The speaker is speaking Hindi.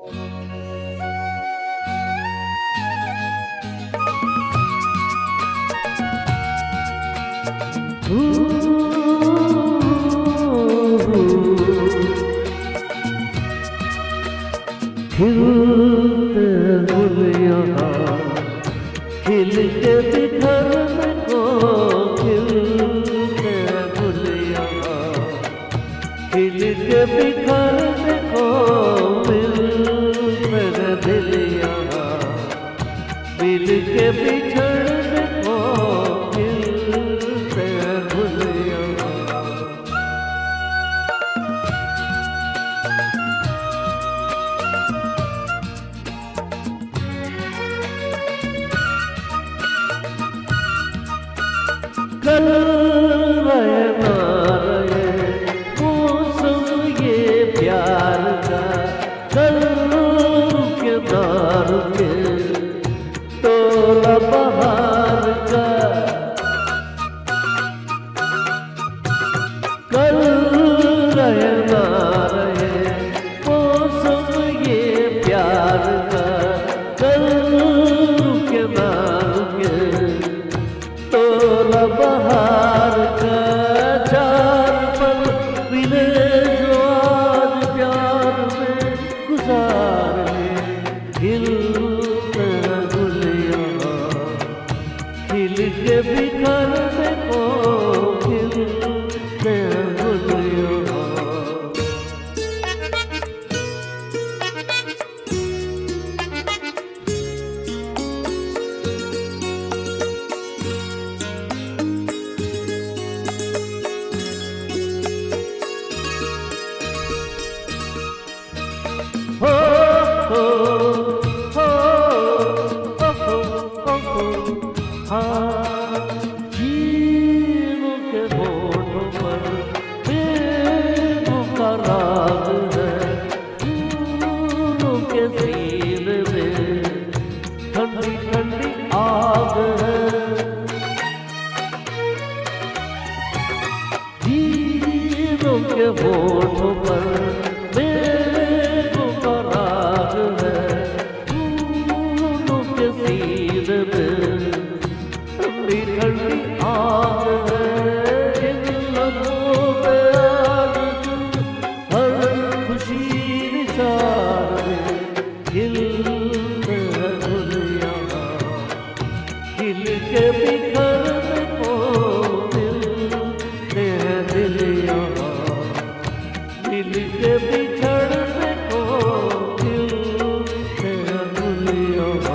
खिलते गुल यहाँ खिल के बिखरने को, खिलते गुल यहाँ खिल के बिखरने को, मिल मेरे दिल यहाँ मिल के बिछड़ने को, खिलते गुल यहाँ। कल रहे ना रहे मौसम ये प्यार का, कल के ना रुके तोला बहार का, कल रहे ना रहे मौसम ये प्यार का, कल के ना रुके तोला बहार का। चार पल मिले जो आज प्यार में गुजार ले, खिलते गुल यहाँ खिल के बिखरने को, खिलते गुल यहाँ। जीवों के होठों पर प्रेम का राग है, फूलों के सीने में ठंडी ठंडी आग है। जीवों के होठों पर प्रेम का राग है, फूलों के सीने में ठंडी ठंडी आग है। इन लम्हों पे आज हर खुशी निसार में खिलते हैं गुल यहाँ खिल के बिखरने को, मिलते हैं दिल यहाँ मिल के बिछड़ने को, खिलते हैं गुल यहाँ।